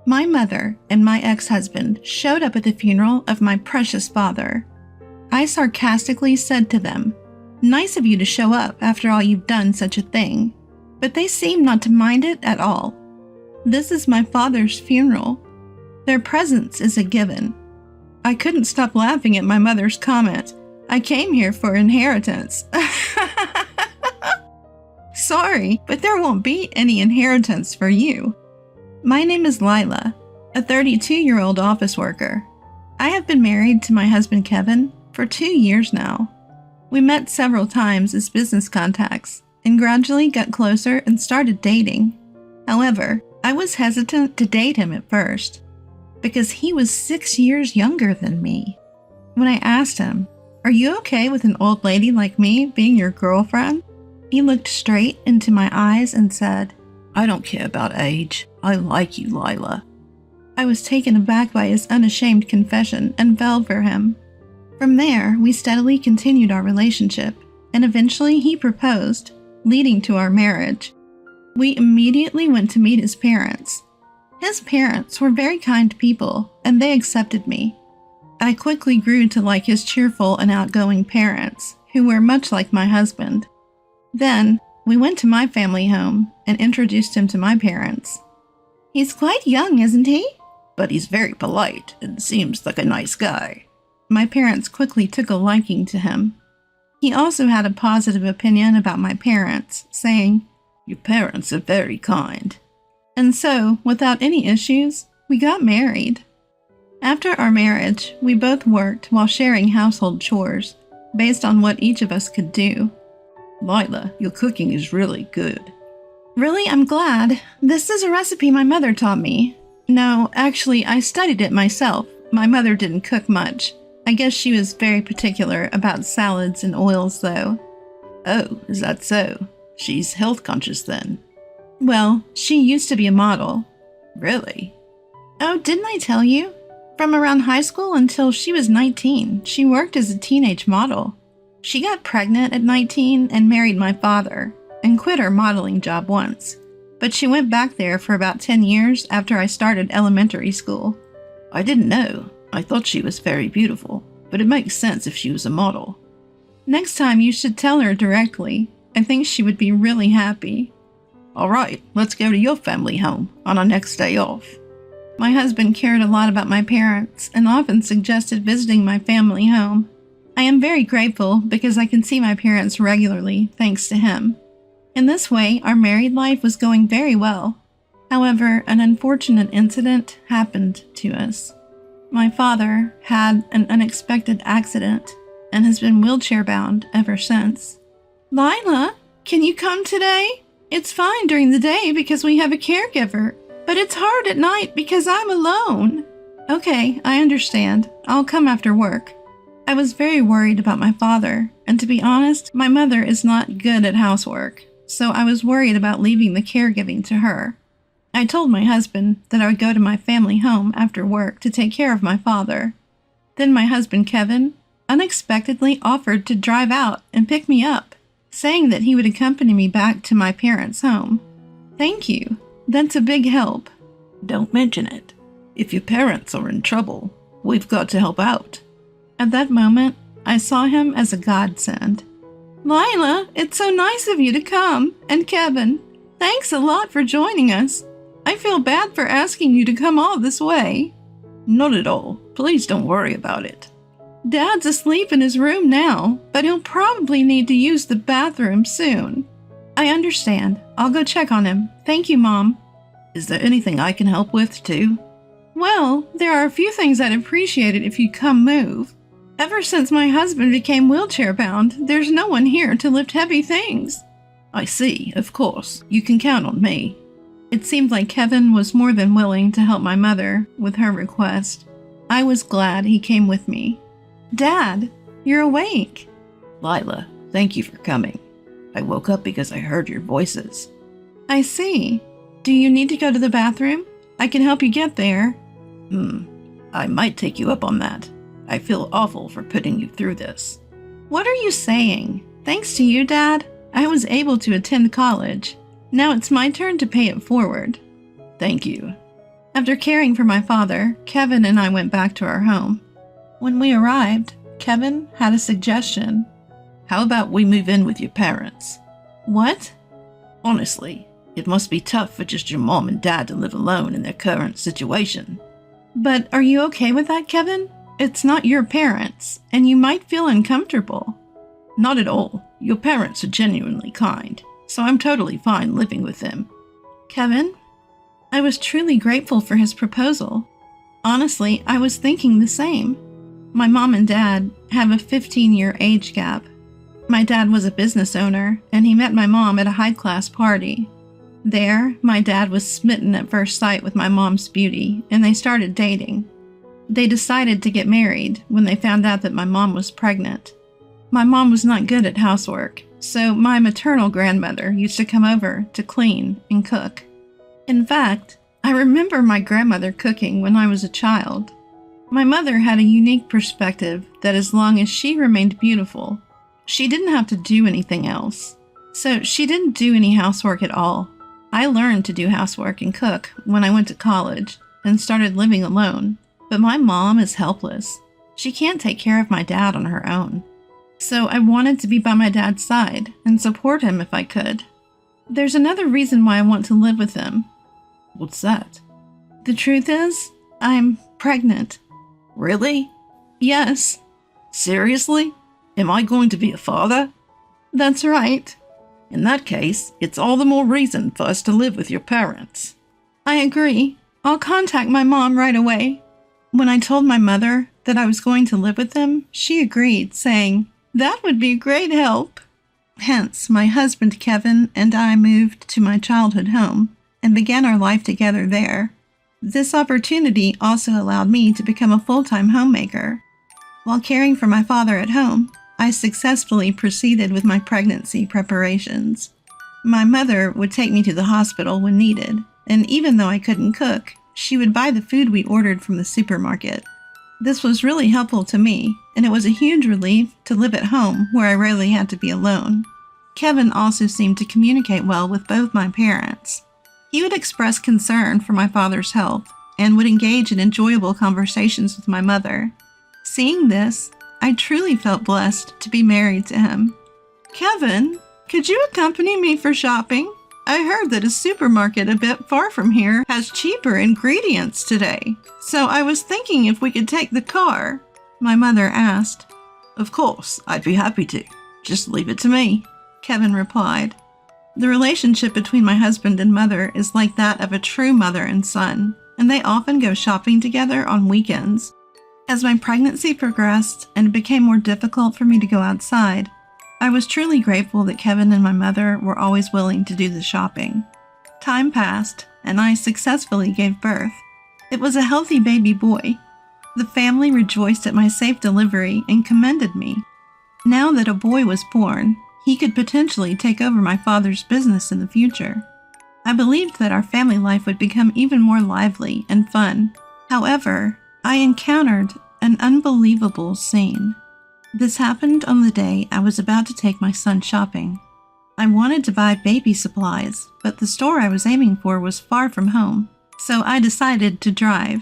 My mother and my ex-husband showed up at the funeral of my precious father. I sarcastically said to them, "Nice of you to show up after all you've done such a thing," but they seemed not to mind it at all. This is my father's funeral. Their presence is a given. I couldn't stop laughing at my mother's comment. I came here for inheritance. Sorry, but there won't be any inheritance for you. My name is Lila, a 32-year-old office worker. I have been married to my husband Kevin for 2 years now. We met several times as business contacts and gradually got closer and started dating. However, I was hesitant to date him at first because he was 6 years younger than me. When I asked him, "Are you okay with an old lady like me being your girlfriend?" he looked straight into my eyes and said, "I don't care about age. I like you, Lila." I was taken aback by his unashamed confession and fell for him. From there, we steadily continued our relationship, and eventually he proposed, leading to our marriage. We immediately went to meet his parents. His parents were very kind people, and they accepted me. I quickly grew to like his cheerful and outgoing parents, who were much like my husband. Then, we went to my family home and introduced him to my parents. "He's quite young, isn't he?" "But he's very polite and seems like a nice guy." My parents quickly took a liking to him. He also had a positive opinion about my parents, saying, "Your parents are very kind." And so, without any issues, we got married. After our marriage, we both worked while sharing household chores, based on what each of us could do. "Lila, your cooking is really good." "Really, I'm glad. This is a recipe my mother taught me. No, actually, I studied it myself. My mother didn't cook much. I guess she was very particular about salads and oils, though." "Oh, is that so? She's health conscious then." "Well, she used to be a model." "Really?" "Oh, didn't I tell you? From around high school until she was 19, she worked as a teenage model. She got pregnant at 19 and married my father, and quit her modeling job once. But she went back there for about 10 years after I started elementary school." "I didn't know. I thought she was very beautiful, but it makes sense if she was a model." "Next time you should tell her directly. I think she would be really happy." "All right, let's go to your family home on our next day off." My husband cared a lot about my parents and often suggested visiting my family home. I am very grateful because I can see my parents regularly thanks to him. In this way, our married life was going very well. However, an unfortunate incident happened to us. My father had an unexpected accident and has been wheelchair-bound ever since. "Lila, can you come today? It's fine during the day because we have a caregiver, but it's hard at night because I'm alone." "Okay, I understand. I'll come after work." I was very worried about my father, and to be honest, my mother is not good at housework, so I was worried about leaving the caregiving to her. I told my husband that I would go to my family home after work to take care of my father. Then my husband Kevin unexpectedly offered to drive out and pick me up, saying that he would accompany me back to my parents' home. Thank you. That's a big help. "Don't mention it. If your parents are in trouble, we've got to help out." At that moment, I saw him as a godsend. "Lila, it's so nice of you to come, and Kevin, thanks a lot for joining us. I feel bad for asking you to come all this way." "Not at all. Please don't worry about it." "Dad's asleep in his room now, but he'll probably need to use the bathroom soon." "I understand. I'll go check on him. Thank you, Mom." "Is there anything I can help with, too?" "Well, there are a few things I'd appreciate it if you'd come move. Ever since my husband became wheelchair-bound, there's no one here to lift heavy things." "I see. Of course. You can count on me." It seemed like Kevin was more than willing to help my mother with her request. I was glad he came with me. "Dad, you're awake." "Lila, thank you for coming. I woke up because I heard your voices." "I see. Do you need to go to the bathroom? I can help you get there." I might take you up on that. I feel awful for putting you through this." "What are you saying? Thanks to you, Dad, I was able to attend college. Now it's my turn to pay it forward." "Thank you." After caring for my father, Kevin and I went back to our home. When we arrived, Kevin had a suggestion. How about we move in with your parents? What? Honestly, it must be tough for just your mom and dad to live alone in their current situation. But are you okay with that, Kevin? It's not your parents, and you might feel uncomfortable. Not at all. Your parents are genuinely kind, so I'm totally fine living with them. Kevin? I was truly grateful for his proposal. Honestly, I was thinking the same. My mom and dad have a 15-year age gap. My dad was a business owner, and he met my mom at a high-class party. There, my dad was smitten at first sight with my mom's beauty, and they started dating. They decided to get married when they found out that my mom was pregnant. My mom was not good at housework, so my maternal grandmother used to come over to clean and cook. In fact, I remember my grandmother cooking when I was a child. My mother had a unique perspective that as long as she remained beautiful, she didn't have to do anything else. So she didn't do any housework at all. I learned to do housework and cook when I went to college and started living alone. But my mom is helpless. She can't take care of my dad on her own. So I wanted to be by my dad's side and support him if I could. There's another reason why I want to live with him. What's that? The truth is, I'm pregnant. Really? Yes. Seriously? Am I going to be a father? That's right. In that case, it's all the more reason for us to live with your parents. I agree. I'll contact my mom right away. When I told my mother that I was going to live with them, she agreed, saying, "That would be great help." Hence, my husband Kevin and I moved to my childhood home and began our life together there. This opportunity also allowed me to become a full-time homemaker. While caring for my father at home, I successfully proceeded with my pregnancy preparations. My mother would take me to the hospital when needed, and even though I couldn't cook, she would buy the food we ordered from the supermarket. This was really helpful to me, and it was a huge relief to live at home where I rarely had to be alone. Kevin also seemed to communicate well with both my parents. He would express concern for my father's health and would engage in enjoyable conversations with my mother. Seeing this, I truly felt blessed to be married to him. Kevin, could you accompany me for shopping? I heard that a supermarket a bit far from here has cheaper ingredients today, so I was thinking if we could take the car, my mother asked. Of course, I'd be happy to. Just leave it to me, Kevin replied. The relationship between my husband and mother is like that of a true mother and son, and they often go shopping together on weekends. As my pregnancy progressed and it became more difficult for me to go outside, I was truly grateful that Kevin and my mother were always willing to do the shopping. Time passed, and I successfully gave birth. It was a healthy baby boy. The family rejoiced at my safe delivery and commended me. Now that a boy was born, he could potentially take over my father's business in the future. I believed that our family life would become even more lively and fun. However, I encountered an unbelievable scene. This happened on the day I was about to take my son shopping. I wanted to buy baby supplies, but the store I was aiming for was far from home, so I decided to drive.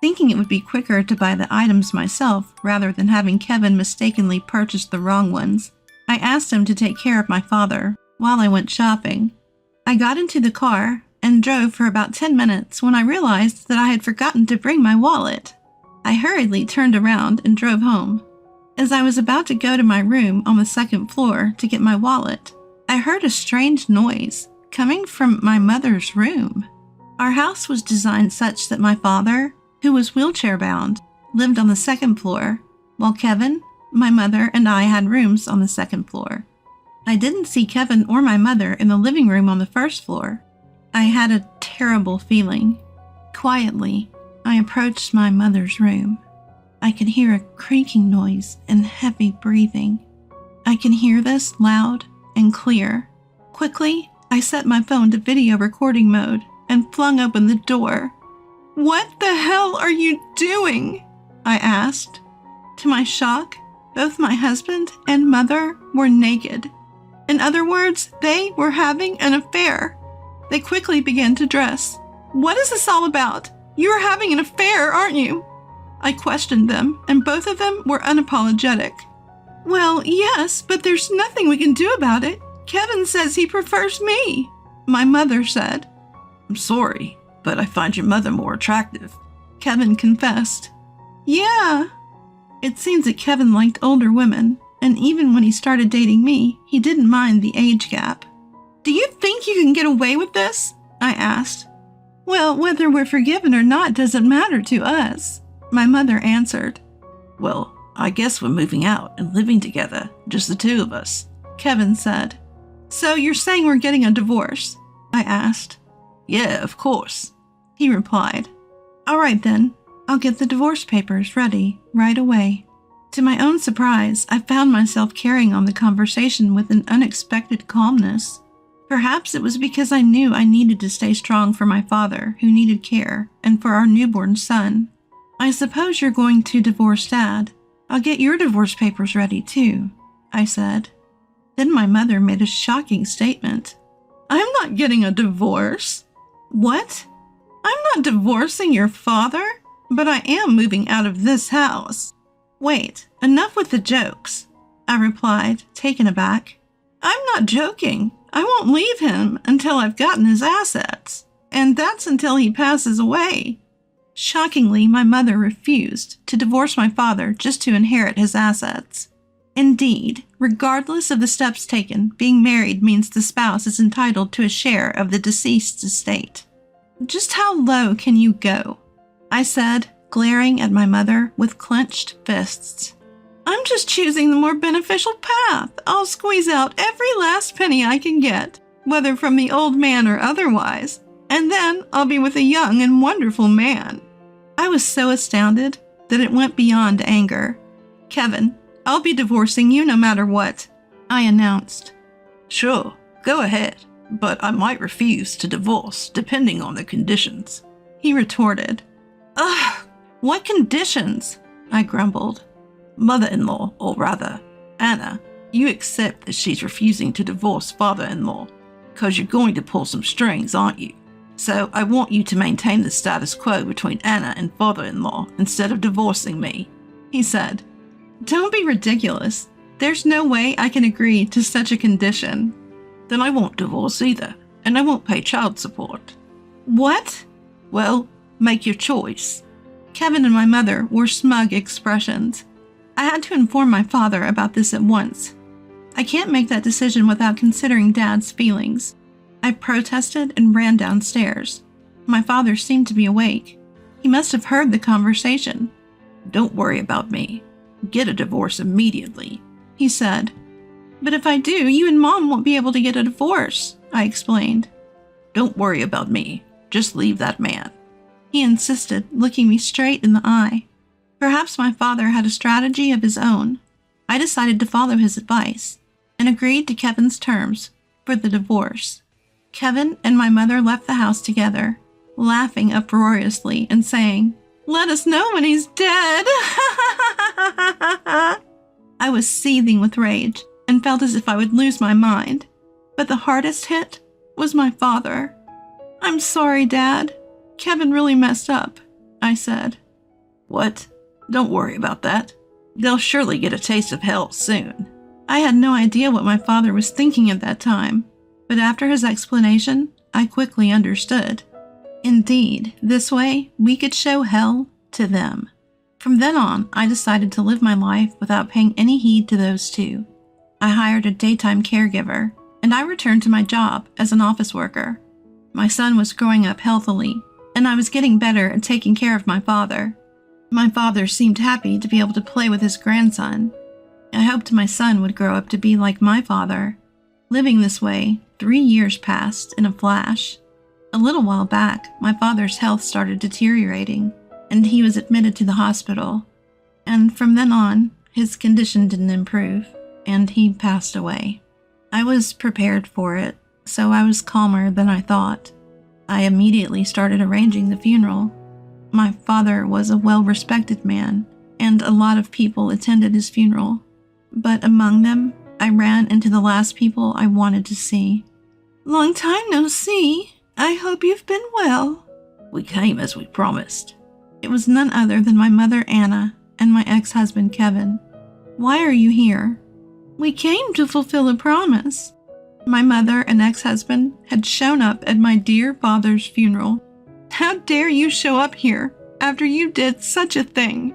Thinking it would be quicker to buy the items myself rather than having Kevin mistakenly purchase the wrong ones, I asked him to take care of my father while I went shopping. I got into the car and drove for about 10 minutes when I realized that I had forgotten to bring my wallet. I hurriedly turned around and drove home. As I was about to go to my room on the second floor to get my wallet, I heard a strange noise coming from my mother's room. Our house was designed such that my father, who was wheelchair-bound, lived on the second floor, while Kevin, my mother, and I had rooms on the second floor. I didn't see Kevin or my mother in the living room on the first floor. I had a terrible feeling. Quietly, I approached my mother's room. I could hear a creaking noise and heavy breathing. I can hear this loud and clear. Quickly, I set my phone to video recording mode and flung open the door. "What the hell are you doing?" I asked. To my shock, both my husband and mother were naked. In other words, they were having an affair. They quickly began to dress. "What is this all about? You're having an affair, aren't you? I questioned them, and both of them were unapologetic. Well, yes, but there's nothing we can do about it. Kevin says he prefers me, my mother said. I'm sorry, but I find your mother more attractive, Kevin confessed. Yeah. It seems that Kevin liked older women, and even when he started dating me, he didn't mind the age gap. Do you think you can get away with this? I asked. Well, whether we're forgiven or not doesn't matter to us, my mother answered. Well, I guess we're moving out and living together, just the two of us, Kevin said. So you're saying we're getting a divorce? I asked. Yeah, of course, he replied. All right then, I'll get the divorce papers ready right away. To my own surprise, I found myself carrying on the conversation with an unexpected calmness. Perhaps it was because I knew I needed to stay strong for my father, who needed care, and for our newborn son. I suppose you're going to divorce Dad. I'll get your divorce papers ready too, I said. Then my mother made a shocking statement. I'm not getting a divorce. What? I'm not divorcing your father, but I am moving out of this house. Wait, enough with the jokes, I replied, taken aback. I'm not joking. I won't leave him until I've gotten his assets, and that's until he passes away. Shockingly, my mother refused to divorce my father just to inherit his assets. Indeed, regardless of the steps taken, being married means the spouse is entitled to a share of the deceased's estate. Just how low can you go? I said, glaring at my mother with clenched fists. I'm just choosing the more beneficial path. I'll squeeze out every last penny I can get, whether from the old man or otherwise, and then I'll be with a young and wonderful man. I was so astounded that it went beyond anger. Kevin, I'll be divorcing you no matter what, I announced. Sure, go ahead, but I might refuse to divorce depending on the conditions, he retorted. Ugh, what conditions? I grumbled. Mother-in-law, or rather, Anna, you accept that she's refusing to divorce father-in-law, because you're going to pull some strings, aren't you? So I want you to maintain the status quo between Anna and father-in-law instead of divorcing me, he said. Don't be ridiculous. There's no way I can agree to such a condition. Then I won't divorce either, and I won't pay child support. What? Well, make your choice. Kevin and my mother wore smug expressions. I had to inform my father about this at once. I can't make that decision without considering Dad's feelings. I protested and ran downstairs. My father seemed to be awake. He must have heard the conversation. Don't worry about me. Get a divorce immediately, he said. But if I do, you and Mom won't be able to get a divorce, I explained. Don't worry about me. Just leave that man, he insisted, looking me straight in the eye. Perhaps my father had a strategy of his own. I decided to follow his advice and agreed to Kevin's terms for the divorce. Kevin and my mother left the house together, laughing uproariously and saying, "Let us know when he's dead." I was seething with rage and felt as if I would lose my mind. But the hardest hit was my father. I'm sorry, Dad. Kevin really messed up, I said. What? Don't worry about that. They'll surely get a taste of hell soon. I had no idea what my father was thinking at that time, but after his explanation, I quickly understood. Indeed, this way we could show hell to them. From then on, I decided to live my life without paying any heed to those two. I hired a daytime caregiver, and I returned to my job as an office worker. My son was growing up healthily, and I was getting better at taking care of my father. My father seemed happy to be able to play with his grandson. I hoped my son would grow up to be like my father. Living this way, 3 years passed in a flash. A little while back, my father's health started deteriorating, and he was admitted to the hospital. And from then on, his condition didn't improve, and he passed away. I was prepared for it, so I was calmer than I thought. I immediately started arranging the funeral. My father was a well-respected man, and a lot of people attended his funeral. But among them, I ran into the last people I wanted to see. "Long time no see. I hope you've been well," We came as we promised. It was none other than my mother Anna and my ex-husband Kevin. Why are you here? We came to fulfill a promise. My mother and ex-husband had shown up at my dear father's funeral. How dare you show up here after you did such a thing?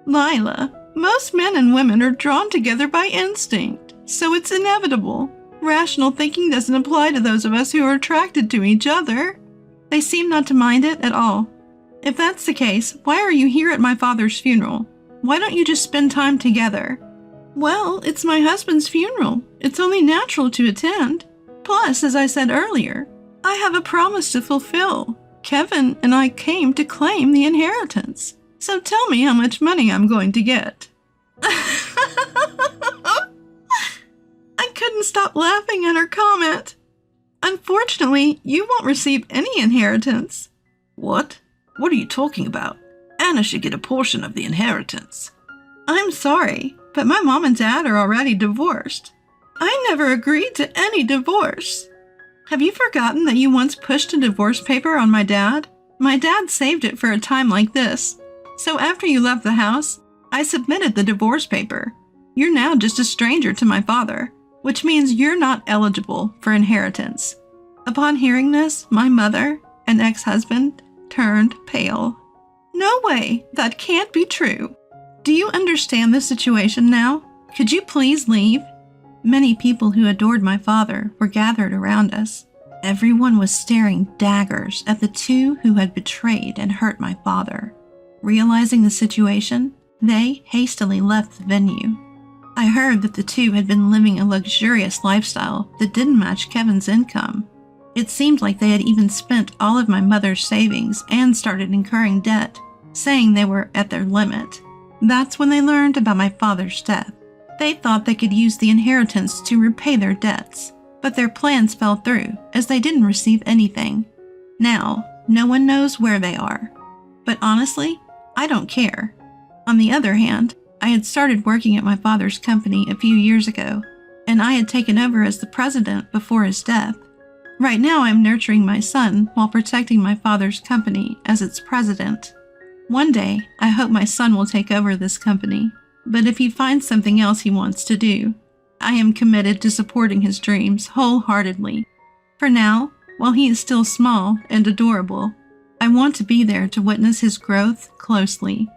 Lila, most men and women are drawn together by instinct, so it's inevitable. Rational thinking doesn't apply to those of us who are attracted to each other. They seem not to mind it at all. If that's the case, why are you here at my father's funeral? Why don't you just spend time together? Well, it's my husband's funeral. It's only natural to attend. Plus, as I said earlier, I have a promise to fulfill. Kevin and I came to claim the inheritance. So tell me how much money I'm going to get. I couldn't stop laughing at her comment. Unfortunately, you won't receive any inheritance. What? What are you talking about? Anna should get a portion of the inheritance. I'm sorry, but my mom and dad are already divorced. I never agreed to any divorce. Have you forgotten that you once pushed a divorce paper on my dad? My dad saved it for a time like this. So after you left the house, I submitted the divorce paper. You're now just a stranger to my father, which means you're not eligible for inheritance. Upon hearing this, my mother and ex-husband turned pale. No way, that can't be true. Do you understand the situation now? Could you please leave? Many people who adored my father were gathered around us. Everyone was staring daggers at the two who had betrayed and hurt my father. Realizing the situation, they hastily left the venue. I heard that the two had been living a luxurious lifestyle that didn't match Kevin's income. It seemed like they had even spent all of my mother's savings and started incurring debt, saying they were at their limit. That's when they learned about my father's death. They thought they could use the inheritance to repay their debts, but their plans fell through as they didn't receive anything. Now, no one knows where they are. But honestly, I don't care. On the other hand, I had started working at my father's company a few years ago, and I had taken over as the president before his death. Right now, I'm nurturing my son while protecting my father's company as its president. One day, I hope my son will take over this company, but if he finds something else he wants to do, I am committed to supporting his dreams wholeheartedly. For now, while he is still small and adorable, I want to be there to witness his growth closely.